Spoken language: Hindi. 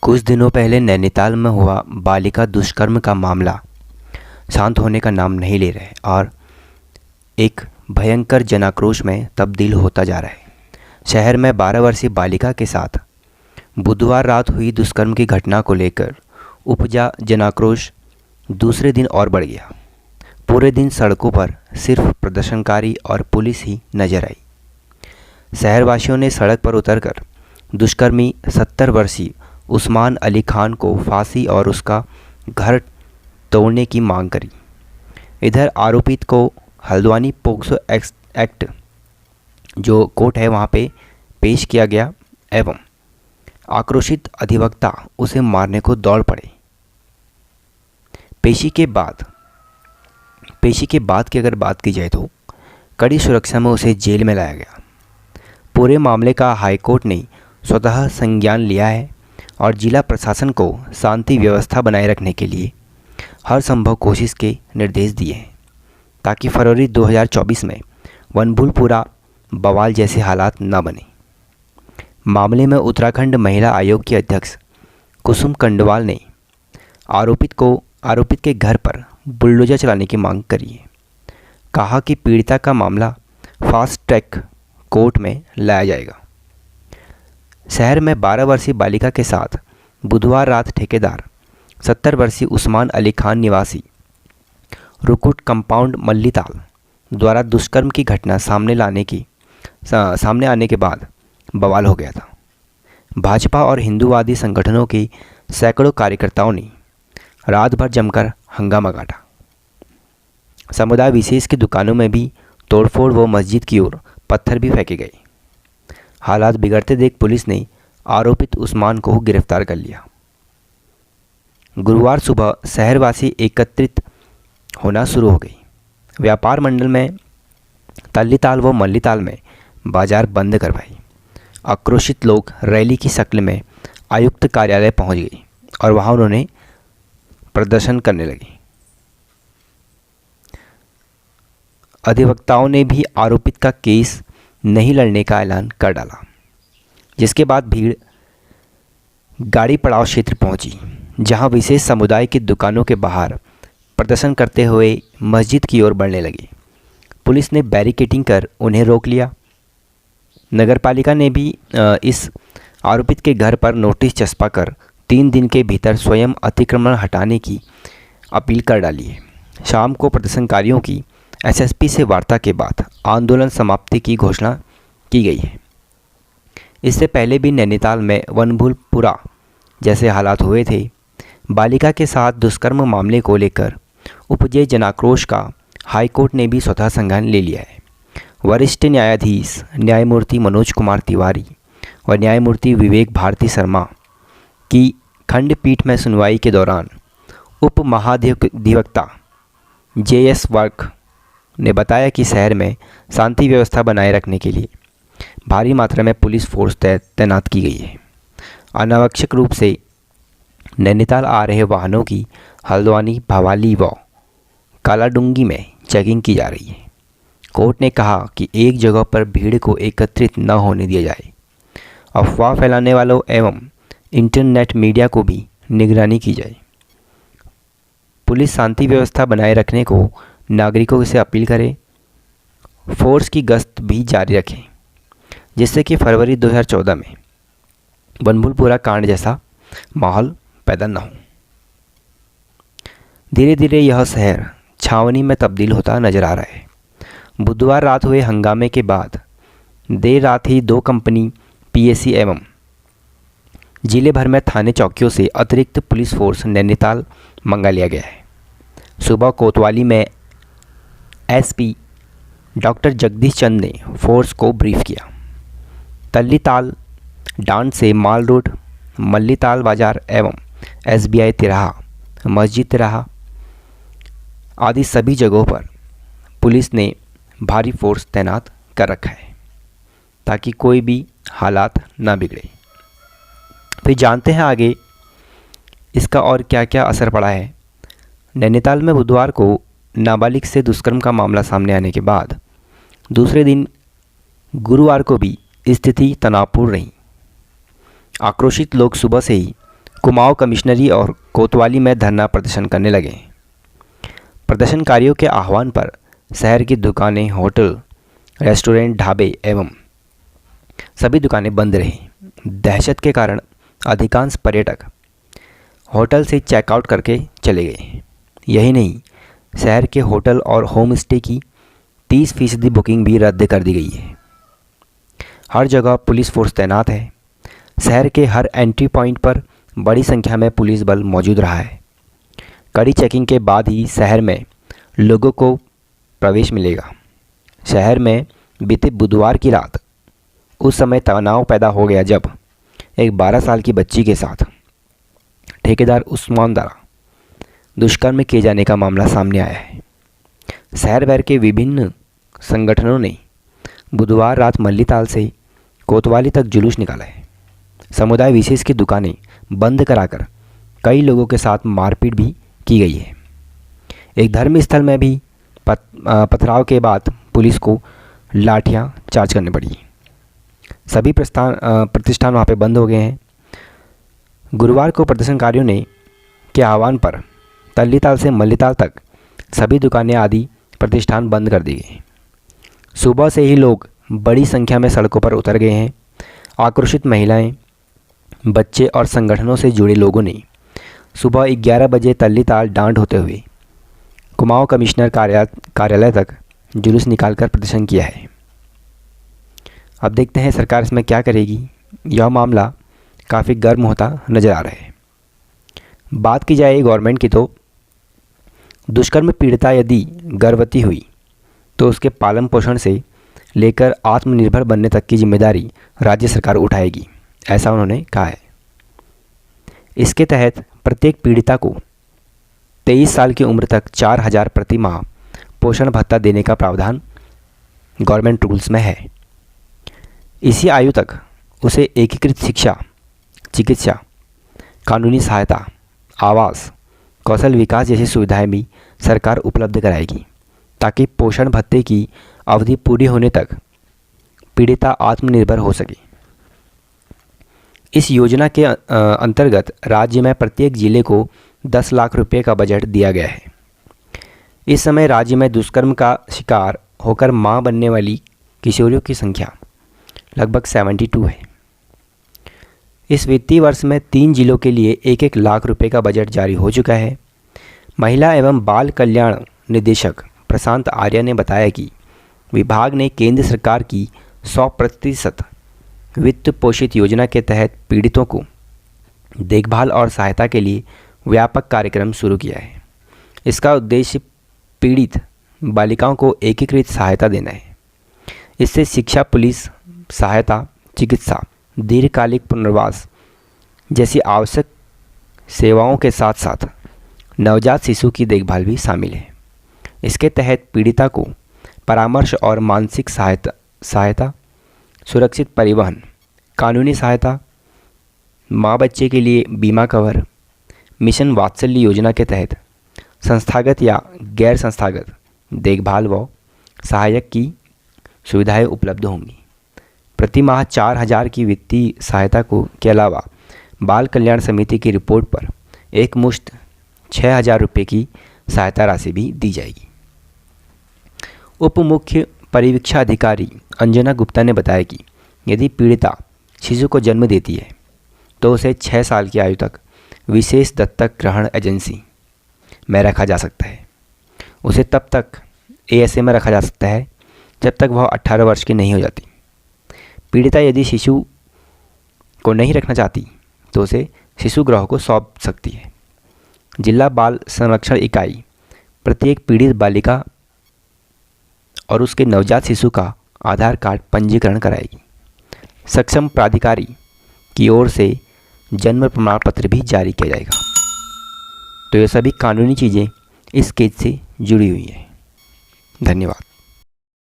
कुछ दिनों पहले नैनीताल में हुआ बालिका दुष्कर्म का मामला शांत होने का नाम नहीं ले रहे और एक भयंकर जनाक्रोश में तब्दील होता जा रहा है। शहर में 12 वर्षीय बालिका के साथ बुधवार रात हुई दुष्कर्म की घटना को लेकर उपजा जनाक्रोश दूसरे दिन और बढ़ गया। पूरे दिन सड़कों पर सिर्फ प्रदर्शनकारी और पुलिस ही नजर आई। शहरवासियों ने सड़क पर उतरकर दुष्कर्मी 70 वर्षीय उस्मान अली खान को फांसी और उसका घर तोड़ने की मांग करी। इधर आरोपित को हल्द्वानी पोक्सो एक्ट जो कोर्ट है वहाँ पे पेश किया गया एवं आक्रोशित अधिवक्ता उसे मारने को दौड़ पड़े। पेशी के बाद की अगर बात की जाए तो कड़ी सुरक्षा में उसे जेल में लाया गया। पूरे मामले का हाईकोर्ट ने स्वतः संज्ञान लिया है और जिला प्रशासन को शांति व्यवस्था बनाए रखने के लिए हर संभव कोशिश के निर्देश दिए हैं ताकि फरवरी 2024 में वनभूलपुरा बवाल जैसे हालात न बने। मामले में उत्तराखंड महिला आयोग की अध्यक्ष कुसुम कंडवाल ने आरोपित के घर पर बुलडोजर चलाने की मांग करी है। कहा कि पीड़िता का मामला फास्ट ट्रैक कोर्ट में लाया जाएगा। शहर में 12 वर्षीय बालिका के साथ बुधवार रात ठेकेदार 70 वर्षीय उस्मान अली खान निवासी रुकुट कंपाउंड मल्लीताल द्वारा दुष्कर्म की घटना सामने आने के बाद बवाल हो गया था। भाजपा और हिंदूवादी संगठनों के सैकड़ों कार्यकर्ताओं ने रात भर जमकर हंगामा काटा। समुदाय विशेष की दुकानों में भी तोड़फोड़ व मस्जिद की ओर पत्थर भी फेंके गए। हालात बिगड़ते देख पुलिस ने आरोपित उस्मान को गिरफ्तार कर लिया। गुरुवार सुबह शहरवासी एकत्रित होना शुरू हो गई। व्यापार मंडल में तल्लीताल व मल्लीताल में बाजार बंद करवाई। आक्रोशित लोग रैली की शक्ल में आयुक्त कार्यालय पहुंच गए और वहां उन्होंने प्रदर्शन करने लगे। अधिवक्ताओं ने भी आरोपित का केस नहीं लड़ने का ऐलान कर डाला, जिसके बाद भीड़ गाड़ी पड़ाव क्षेत्र पहुंची, जहां विशेष समुदाय की दुकानों के बाहर प्रदर्शन करते हुए मस्जिद की ओर बढ़ने लगे। पुलिस ने बैरिकेडिंग कर उन्हें रोक लिया। नगरपालिका ने भी इस आरोपित के घर पर नोटिस चस्पा कर 3 दिन के भीतर स्वयं अतिक्रमण हटाने की अपील कर डाली है। शाम को प्रदर्शनकारियों की एसएसपी से वार्ता के बाद आंदोलन समाप्ति की घोषणा की गई है। इससे पहले भी नैनीताल में वनभूलपुरा जैसे हालात हुए थे। बालिका के साथ दुष्कर्म मामले को लेकर उपजे जनाक्रोश का हाईकोर्ट ने भी स्वतः संज्ञान ले लिया है। वरिष्ठ न्यायाधीश न्यायमूर्ति मनोज कुमार तिवारी और न्यायमूर्ति विवेक भारती शर्मा की खंडपीठ में सुनवाई के दौरान उप महाधिवक्ता JS वर्क ने बताया कि शहर में शांति व्यवस्था बनाए रखने के लिए भारी मात्रा में पुलिस फोर्स तैनात की गई है। अनावश्यक रूप से नैनीताल आ रहे वाहनों की हल्द्वानी, भवाली व कालाडूंगी में चेकिंग की जा रही है। कोर्ट ने कहा कि एक जगह पर भीड़ को एकत्रित न होने दिया जाए। अफवाह फैलाने वालों एवं इंटरनेट मीडिया को भी निगरानी की जाए। पुलिस शांति व्यवस्था बनाए रखने को नागरिकों से अपील करे। फोर्स की गश्त भी जारी रखें, जिससे कि फरवरी 2014 में वनभूलपुरा कांड जैसा माहौल पैदा न हो। धीरे धीरे यह शहर छावनी में तब्दील होता नजर आ रहा है। बुधवार रात हुए हंगामे के बाद देर रात ही 2 कंपनी PAC एवं जिले भर में थाने चौकियों से अतिरिक्त पुलिस फोर्स नैनीताल मंगा लिया गया है। सुबह कोतवाली में SP डॉक्टर जगदीश चंद ने फोर्स को ब्रीफ किया। तल्लीताल डांड से माल रोड, मल्लीताल बाजार एवं SBI तिराहा, मस्जिद तिराहा आदि सभी जगहों पर पुलिस ने भारी फोर्स तैनात कर रखा है ताकि कोई भी हालात ना बिगड़े। फिर जानते हैं आगे इसका और क्या क्या असर पड़ा है। नैनीताल में बुधवार को नाबालिग से दुष्कर्म का मामला सामने आने के बाद दूसरे दिन गुरुवार को भी स्थिति तनावपूर्ण रही। आक्रोशित लोग सुबह से ही कुमाऊं कमिश्नरी और कोतवाली में धरना प्रदर्शन करने लगे। प्रदर्शनकारियों के आह्वान पर शहर की दुकानें, होटल, रेस्टोरेंट, ढाबे एवं सभी दुकानें बंद रहीं। दहशत के कारण अधिकांश पर्यटक होटल से चेकआउट करके चले गए। यही नहीं, शहर के होटल और होम स्टे की 30% बुकिंग भी रद्द कर दी गई है। हर जगह पुलिस फोर्स तैनात है। शहर के हर एंट्री पॉइंट पर बड़ी संख्या में पुलिस बल मौजूद रहा है। कड़ी चेकिंग के बाद ही शहर में लोगों को प्रवेश मिलेगा। शहर में बीते बुधवार की रात उस समय तनाव पैदा हो गया जब एक 12 साल की बच्ची के साथ ठेकेदार उस्मान द्वारा दुष्कर्म किए जाने का मामला सामने आया है। शहर भर के विभिन्न संगठनों ने बुधवार रात मल्लीताल से कोतवाली तक जुलूस निकाला है। समुदाय विशेष की दुकानें बंद कराकर कई लोगों के साथ मारपीट भी की गई है। एक धर्म स्थल में भी पथराव के बाद पुलिस को लाठियां चार्ज करनी पड़ी। सभी प्रतिष्ठान वहाँ पे बंद हो गए हैं। गुरुवार को प्रदर्शनकारियों ने के आह्वान पर तल्लीताल से मल्लीताल तक सभी दुकानें आदि प्रतिष्ठान बंद कर दिए गए। सुबह से ही लोग बड़ी संख्या में सड़कों पर उतर गए हैं। आक्रोशित महिलाएं, बच्चे और संगठनों से जुड़े लोगों ने सुबह 11 बजे तल्लीताल डांड होते हुए कुमाऊं कमिश्नर कार्यालय तक जुलूस निकालकर प्रदर्शन किया है। अब देखते हैं सरकार इसमें क्या करेगी। यह मामला काफ़ी गर्म होता नज़र आ रहा है। बात की जाए गवर्नमेंट की तो दुष्कर्म पीड़िता यदि गर्भवती हुई तो उसके पालन पोषण से लेकर आत्मनिर्भर बनने तक की जिम्मेदारी राज्य सरकार उठाएगी, ऐसा उन्होंने कहा है। इसके तहत प्रत्येक पीड़िता को 23 साल की उम्र तक 4,000 प्रति माह पोषण भत्ता देने का प्रावधान गवर्नमेंट रूल्स में है। इसी आयु तक उसे एकीकृत शिक्षा, चिकित्सा, कानूनी सहायता, आवास, कौशल विकास जैसी सुविधाएं भी सरकार उपलब्ध कराएगी ताकि पोषण भत्ते की अवधि पूरी होने तक पीड़िता आत्मनिर्भर हो सके। इस योजना के अंतर्गत राज्य में प्रत्येक जिले को 10 लाख रुपए का बजट दिया गया है। इस समय राज्य में दुष्कर्म का शिकार होकर मां बनने वाली किशोरियों की संख्या लगभग 72 है। इस वित्तीय वर्ष में 3 जिलों के लिए 1-1 लाख रुपए का बजट जारी हो चुका है। महिला एवं बाल कल्याण निदेशक प्रशांत आर्य ने बताया कि विभाग ने केंद्र सरकार की 100% वित्त पोषित योजना के तहत पीड़ितों को देखभाल और सहायता के लिए व्यापक कार्यक्रम शुरू किया है। इसका उद्देश्य पीड़ित बालिकाओं को एकीकृत सहायता देना है। इससे शिक्षा, पुलिस सहायता, चिकित्सा, दीर्घकालिक पुनर्वास जैसी आवश्यक सेवाओं के साथ साथ नवजात शिशु की देखभाल भी शामिल है। इसके तहत पीड़िता को परामर्श और मानसिक सहायता, सुरक्षित परिवहन, कानूनी सहायता, माँ बच्चे के लिए बीमा कवर, मिशन वात्सल्य योजना के तहत संस्थागत या गैर संस्थागत देखभाल व सहायक की सुविधाएं उपलब्ध होंगी। प्रति माह 4,000 की वित्तीय सहायता के अलावा बाल कल्याण समिति की रिपोर्ट पर एक मुश्त 6,000 रुपये की सहायता राशि भी दी जाएगी। उप मुख्य परिवीक्षा अधिकारी अंजना गुप्ता ने बताया कि यदि पीड़िता शिशु को जन्म देती है तो उसे 6 साल की आयु तक विशेष दत्तक ग्रहण एजेंसी में रखा जा सकता है। उसे तब तक ASA में रखा जा सकता है जब तक वह 18 वर्ष की नहीं हो जाती। पीड़िता यदि शिशु को नहीं रखना चाहती तो उसे शिशु गृह को सौंप सकती है। जिला बाल संरक्षण इकाई प्रत्येक पीड़ित बालिका और उसके नवजात शिशु का आधार कार्ड पंजीकरण कराएगी। सक्षम प्राधिकारी की ओर से जन्म प्रमाण पत्र भी जारी किया जाएगा। तो ये सभी कानूनी चीज़ें इस केस से जुड़ी हुई हैं। धन्यवाद।